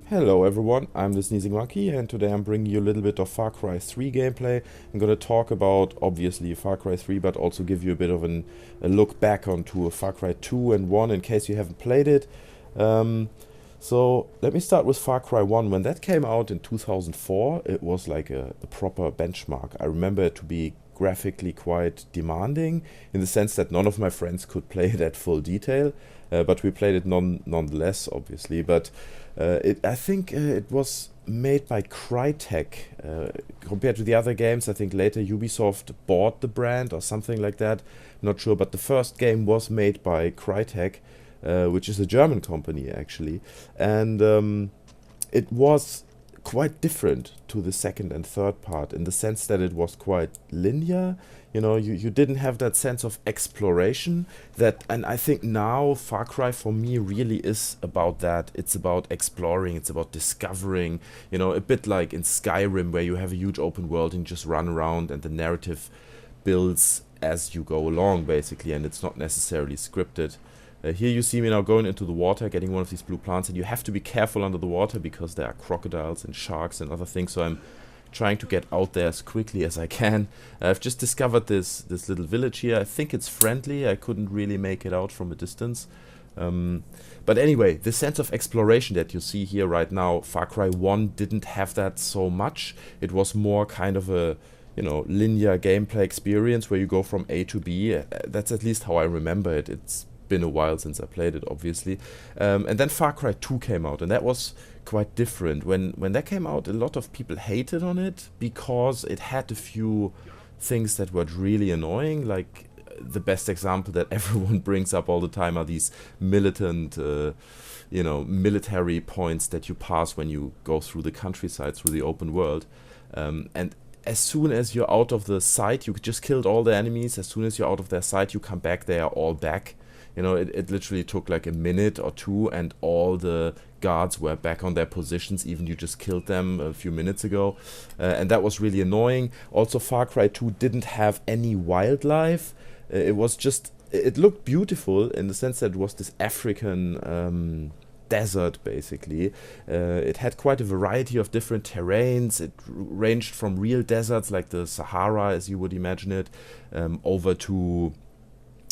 Hello everyone, I'm the Sneezing Monkey and today I'm bringing you a little bit of Far Cry 3 gameplay. I'm gonna talk about, obviously, Far Cry 3, but also give you a bit of a look back onto Far Cry 2 and 1 in case you haven't played it. Um, so let me start with Far Cry 1. When that came out in 2004, it was like a proper benchmark. I remember it to be graphically quite demanding in the sense that none of my friends could play it at full detail, but we played it nonetheless, obviously. But I think it was made by Crytek. Compared to the other games, I think later Ubisoft bought the brand or something like that. Not sure, but the first game was made by Crytek, which is a German company actually, and it was quite different to the second and third part in the sense that it was quite linear. You didn't have that sense of exploration that, and I think now Far Cry for me really is about that. It's about exploring, it's about discovering, a bit like in Skyrim where you have a huge open world and you just run around and the narrative builds as you go along basically, and it's not necessarily scripted. Here you see me now going into the water, getting one of these blue plants, and you have to be careful under the water because there are crocodiles and sharks and other things, so I'm trying to get out there as quickly as I can. I've just discovered this little village here. I think it's friendly. I couldn't really make it out from a distance. But anyway, the sense of exploration that you see here right now, Far Cry 1 didn't have that so much. It was more kind of a linear gameplay experience where you go from A to B. That's at least how I remember it. It's been a while since I played it, obviously. And then Far Cry 2 came out, and that was quite different. When that came out, a lot of people hated on it because it had a few things that were really annoying. Like the best example that everyone brings up all the time are these militant, military points that you pass when you go through the countryside, through the open world. And as soon as you're out of the sight, you just killed all the enemies. As soon as you're out of their sight, you come back, they are all back. It literally took like a minute or two and all the guards were back on their positions, even you just killed them a few minutes ago. And that was really annoying. Also, Far Cry 2 didn't have any wildlife. It looked beautiful in the sense that it was this African desert, basically. It had quite a variety of different terrains. It ranged from real deserts like the Sahara, as you would imagine it, over to,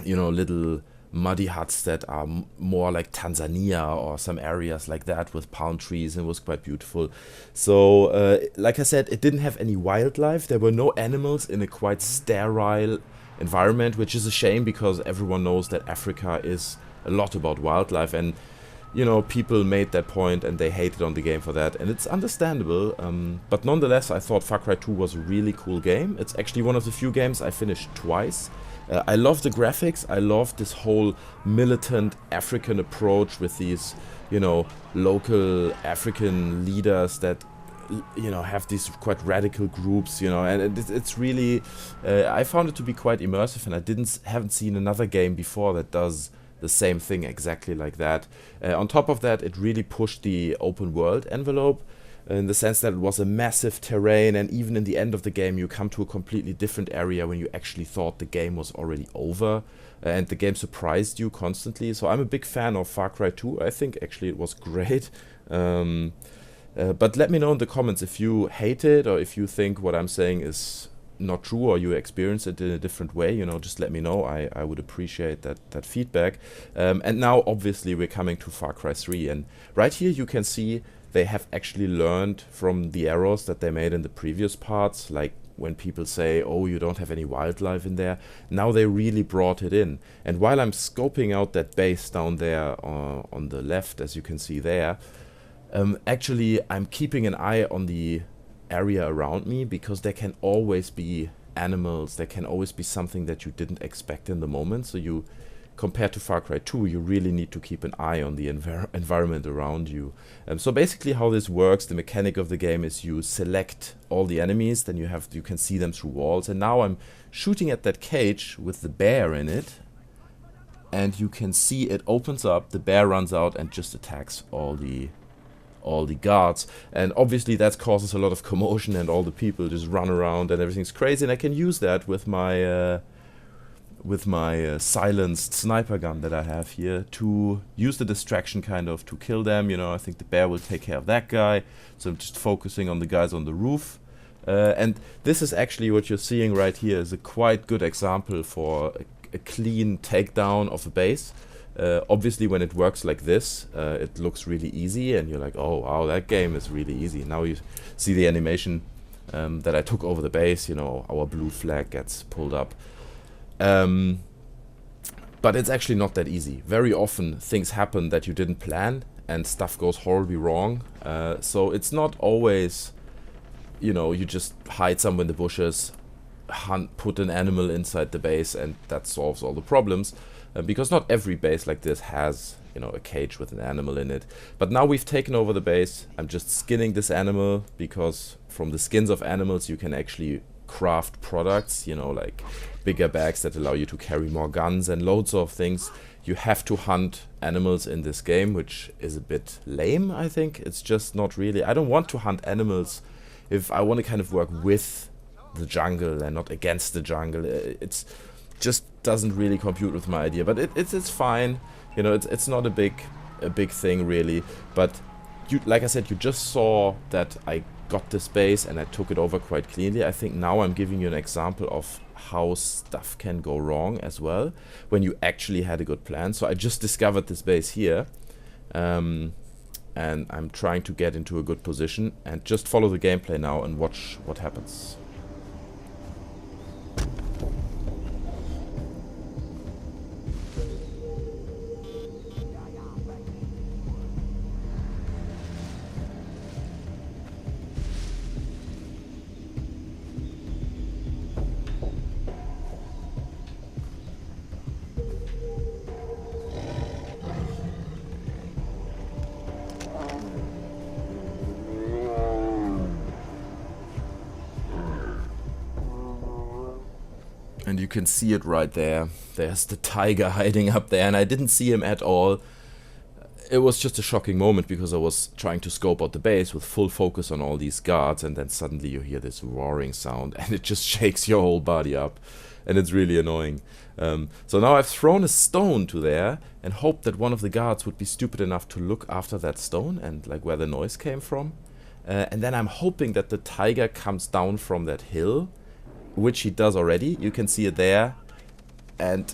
little muddy huts that are more like Tanzania or some areas like that with palm trees, and it was quite beautiful. So like I said, it didn't have any wildlife. There were no animals in a quite sterile environment, which is a shame because everyone knows that Africa is a lot about wildlife, and people made that point and they hated on the game for that, and it's understandable. But nonetheless, I thought Far Cry 2 was a really cool game. It's actually one of the few games I finished twice. I love the graphics. I love this whole militant African approach with these, local African leaders that, have these quite radical groups, and it's really, I found it to be quite immersive, and haven't seen another game before that does the same thing exactly like that. On top of that, it really pushed the open world envelope in the sense that it was a massive terrain, and even in the end of the game you come to a completely different area when you actually thought the game was already over, and the game surprised you constantly. So I'm a big fan of Far Cry 2. I think actually it was great. But let me know in the comments if you hate it or if you think what I'm saying is not true or you experience it in a different way. Just let me know. I would appreciate that feedback. And now obviously we're coming to Far Cry 3, and right here you can see they have actually learned from the errors that they made in the previous parts, like when people say, oh, you don't have any wildlife in there. Now they really brought it in. And while I'm scoping out that base down there on the left, as you can see there, actually I'm keeping an eye on the area around me because there can always be animals, there can always be something that you didn't expect in the moment. So compared to Far Cry 2, you really need to keep an eye on the environment around you. So basically how this works, the mechanic of the game is you select all the enemies, then you can see them through walls, and now I'm shooting at that cage with the bear in it, and you can see it opens up, the bear runs out and just attacks all the guards, and obviously that causes a lot of commotion and all the people just run around and everything's crazy, and I can use that with my with my silenced sniper gun that I have here to use the distraction kind of to kill them. You know, I think the bear will take care of that guy, so I'm just focusing on the guys on the roof. And this is actually what you're seeing right here is a quite good example for a clean takedown of a base. Obviously when it works like this, it looks really easy and you're like, oh wow, that game is really easy. Now you see the animation that I took over the base, you know, our blue flag gets pulled up. But it's actually not that easy. Very often things happen that you didn't plan and stuff goes horribly wrong. So it's not always, you know, you just hide somewhere in the bushes, hunt, put an animal inside the base and that solves all the problems. Because not every base like this has, you know, a cage with an animal in it. But now we've taken over the base. I'm just skinning this animal because from the skins of animals you can actually craft products, you know, like bigger bags that allow you to carry more guns and loads of things. You have to hunt animals in this game, which is a bit lame, I think. It's just not really... I don't want to hunt animals if I want to kind of work with the jungle and not against the jungle. It's just doesn't really compute with my idea, but it's fine, you know. It's not a big thing really, but you, like I said, you just saw that I got this base and I took it over quite cleanly. I think now I'm giving you an example of how stuff can go wrong as well when you actually had a good plan. So I just discovered this base here, and I'm trying to get into a good position and just follow the gameplay now and watch what happens. And you can see it right there. There's the tiger hiding up there, and I didn't see him at all. It was just a shocking moment because I was trying to scope out the base with full focus on all these guards, and then suddenly you hear this roaring sound and it just shakes your whole body up, and it's really annoying. So now I've thrown a stone to there and hoped that one of the guards would be stupid enough to look after that stone and like where the noise came from. And then I'm hoping that the tiger comes down from that hill, which he does already. You can see it there, and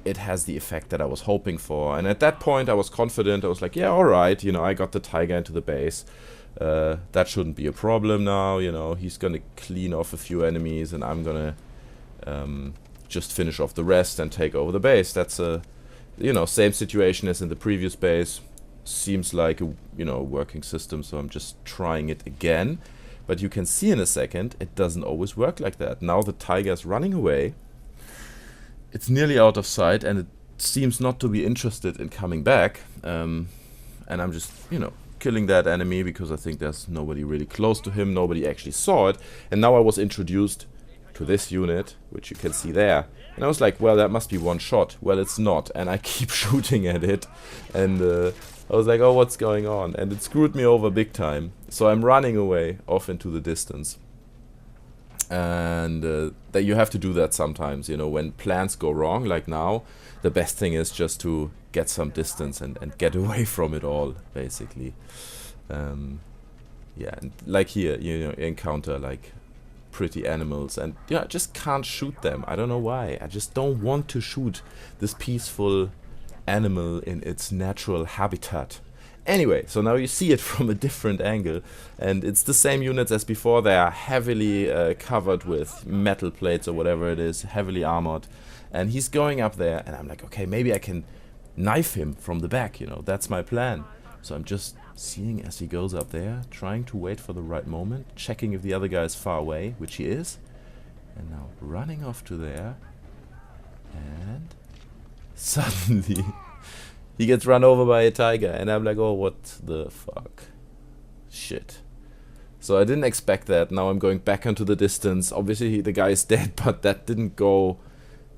it has the effect that I was hoping for. And at that point I was confident. I was like, yeah, alright, you know, I got the tiger into the base. That shouldn't be a problem now, you know. He's gonna clean off a few enemies and I'm gonna just finish off the rest and take over the base. That's a, you know, same situation as in the previous base. Seems like a, you know, working system, so I'm just trying it again. But you can see in a second, it doesn't always work like that. Now the tiger's running away. It's nearly out of sight, and it seems not to be interested in coming back. And I'm just, you know, killing that enemy because I think there's nobody really close to him. Nobody actually saw it. And now I was introduced to this unit, which you can see there. And I was like, well, that must be one shot. Well, it's not. And I keep shooting at it. And I was like, oh, what's going on? And it screwed me over big time. So I'm running away off into the distance. And that you have to do that sometimes, you know, when plans go wrong, like now, the best thing is just to get some distance and get away from it all, basically. Yeah, and like here, you know, you encounter like pretty animals and yeah, I just can't shoot them. I don't know why. I just don't want to shoot this peaceful animal in its natural habitat. Anyway, so now you see it from a different angle, and it's the same units as before. They are heavily covered with metal plates or whatever it is, heavily armored, and he's going up there, and I'm like, okay, maybe I can knife him from the back, you know, that's my plan. So I'm just seeing as he goes up there, trying to wait for the right moment, checking if the other guy is far away, which he is, and now running off to there, and suddenly he gets run over by a tiger, and I'm like, oh, what the fuck? Shit. So I didn't expect that. Now I'm going back into the distance. Obviously the guy is dead, but that didn't go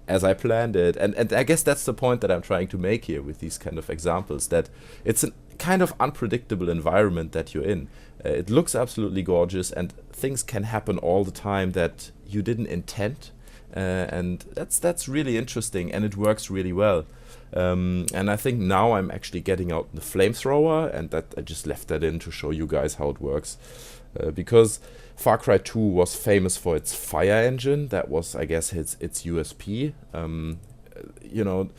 as I planned it. And I guess that's the point that I'm trying to make here with these kind of examples, that it's a kind of unpredictable environment that you're in. It looks absolutely gorgeous, and things can happen all the time that you didn't intend. and that's really interesting, and it works really well. And I think now I'm actually getting out the flamethrower, and that I just left that in to show you guys how it works, because Far Cry 2 was famous for its fire engine. That was, I guess, its USP. You know,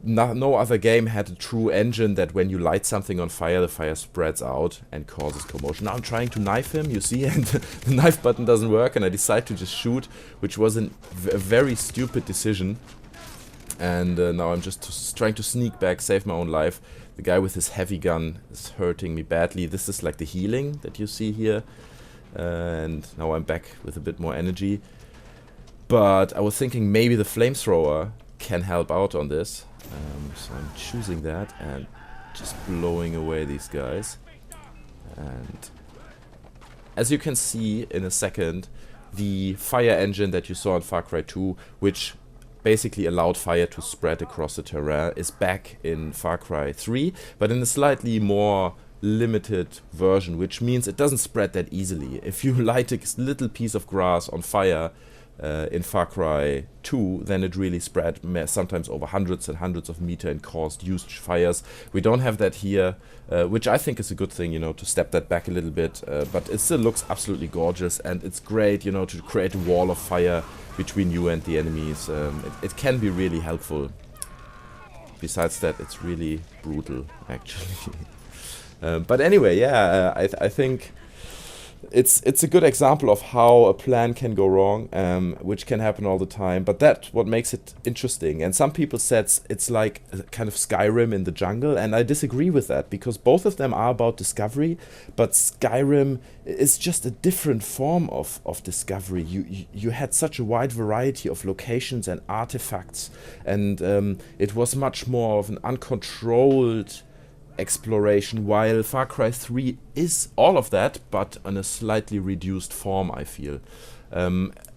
no other game had a true engine that when you light something on fire, the fire spreads out and causes commotion. Now I'm trying to knife him, you see, and the knife button doesn't work, and I decide to just shoot, which was a very stupid decision. And now I'm just trying to sneak back, save my own life. The guy with his heavy gun is hurting me badly. This is like the healing that you see here. And now I'm back with a bit more energy. But I was thinking maybe the flamethrower can help out on this. So I'm choosing that and just blowing away these guys. And as you can see in a second, the fire engine that you saw in Far Cry 2, which basically allowed fire to spread across the terrain, is back in Far Cry 3, but in a slightly more limited version, which means it doesn't spread that easily. If you light a little piece of grass on fire in Far Cry 2, then it really spread, sometimes over hundreds and hundreds of meters, and caused huge fires. We don't have that here, which I think is a good thing, you know, to step that back a little bit, but it still looks absolutely gorgeous, and it's great, you know, to create a wall of fire between you and the enemies. It can be really helpful. Besides that, it's really brutal, actually. But anyway, yeah, I think it's a good example of how a plan can go wrong, which can happen all the time. But that's what makes it interesting. And some people said it's like a kind of Skyrim in the jungle, and I disagree with that, because both of them are about discovery, but Skyrim is just a different form of discovery. You had such a wide variety of locations and artifacts, and it was much more of an uncontrolled exploration, while Far Cry 3 is all of that, but on a slightly reduced form, I feel.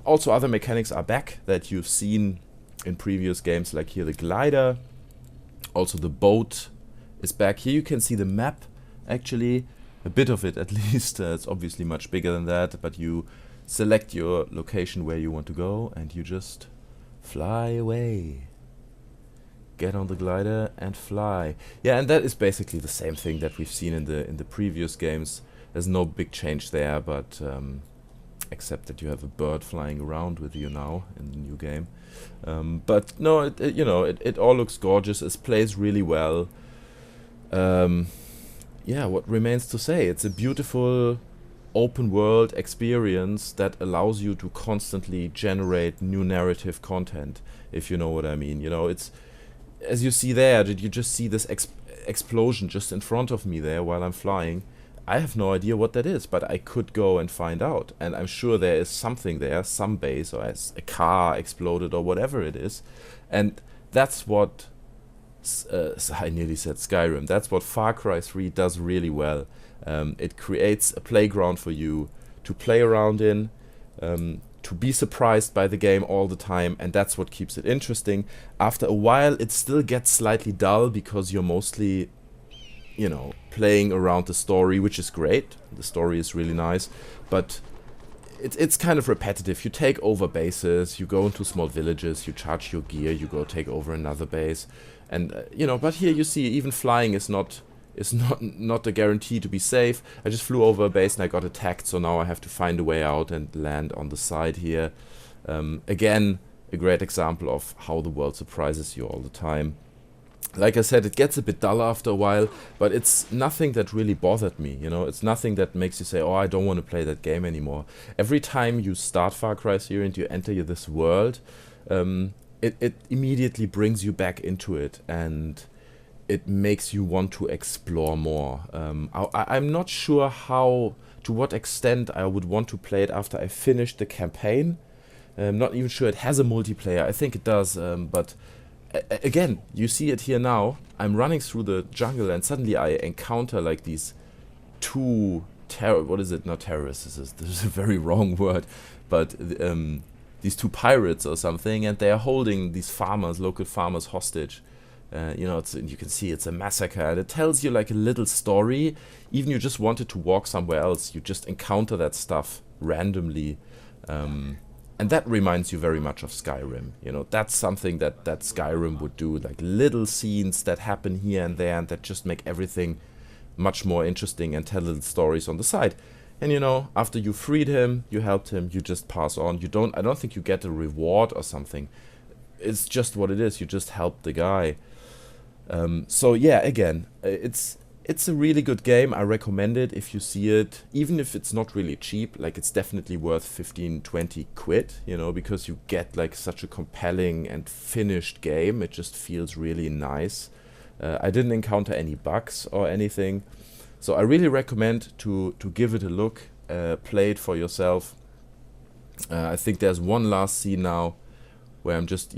Also, other mechanics are back that you've seen in previous games, like here the glider. Also the boat is back. Here you can see the map, actually, a bit of it at least. It's obviously much bigger than that, but you select your location where you want to go, and you just fly away. Get on the glider and fly. Yeah, and that is basically the same thing that we've seen in the previous games. There's no big change there, but except that you have a bird flying around with you now in the new game. But no, it all looks gorgeous. It plays really well. Yeah, what remains to say? It's a beautiful open world experience that allows you to constantly generate new narrative content, if you know what I mean. You know, it's, as you see there, did you just see this explosion just in front of me there while I'm flying? I have no idea what that is, but I could go and find out. And I'm sure there is something there, some base, or as a car exploded or whatever it is. And that's what, I nearly said Skyrim, that's what Far Cry 3 does really well. It creates a playground for you to play around in, to be surprised by the game all the time, and that's what keeps it interesting. After a while, it still gets slightly dull, because you're mostly, you know, playing around the story, which is great. The story is really nice, but it's kind of repetitive. You take over bases, you go into small villages, you charge your gear, you go take over another base, and you know. But here you see, even flying is not a guarantee to be safe. I just flew over a base and I got attacked, so now I have to find a way out and land on the side here. Again, a great example of how the world surprises you all the time. Like I said, it gets a bit dull after a while, but it's nothing that really bothered me, you know. It's nothing that makes you say, oh, I don't want to play that game anymore. Every time you start Far Cry 3 and you enter this world, it immediately brings you back into it, and it makes you want to explore more. I'm not sure to what extent I would want to play it after I finished the campaign. I'm not even sure it has a multiplayer. I think it does, but again, you see it here now. I'm running through the jungle, and suddenly I encounter like these two what is it? Not terrorists. This is a very wrong word, but these two pirates or something, and they are holding these local farmers, hostage. You know, you can see it's a massacre, and it tells you like a little story. Even you just wanted to walk somewhere else, you just encounter that stuff randomly. And that reminds you very much of Skyrim. You know, that's something that Skyrim would do, like little scenes that happen here and there and that just make everything much more interesting and tell little stories on the side. And you know, after you freed him, you helped him, you just pass on. I don't think you get a reward or something. It's just what it is. You just help the guy. So yeah, again, it's a really good game. I recommend it if you see it, even if it's not really cheap. Like, it's definitely worth 15-20 quid, you know, because you get like such a compelling and finished game. It just feels really nice. I didn't encounter any bugs or anything. So I really recommend to give it a look, play it for yourself. I think there's one last scene now where I'm just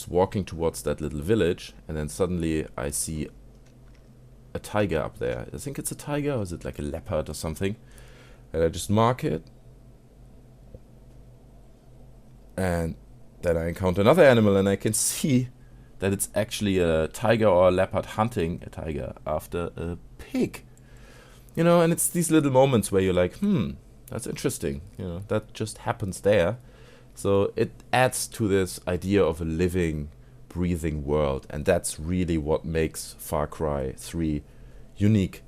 walking towards that little village, and then suddenly I see a tiger up there. I think it's a tiger, or is it like a leopard or something? And I just mark it. And then I encounter another animal, and I can see that it's actually a tiger or a leopard hunting a tiger after a pig. You know, and it's these little moments where you're like, that's interesting. You know, that just happens there. So it adds to this idea of a living, breathing world. And that's really what makes Far Cry 3 unique.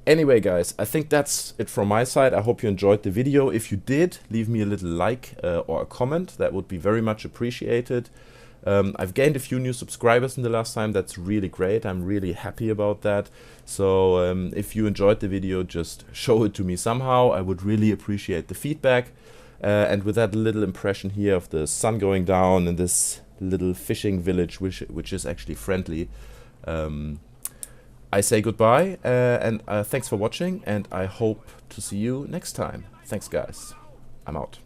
Anyway, guys, I think that's it from my side. I hope you enjoyed the video. If you did, leave me a little like or a comment. That would be very much appreciated. I've gained a few new subscribers in the last time. That's really great. I'm really happy about that. So if you enjoyed the video, just show it to me somehow. I would really appreciate the feedback. And with that little impression here of the sun going down in this little fishing village, which is actually friendly, I say goodbye and thanks for watching, and I hope to see you next time. Thanks, guys. I'm out.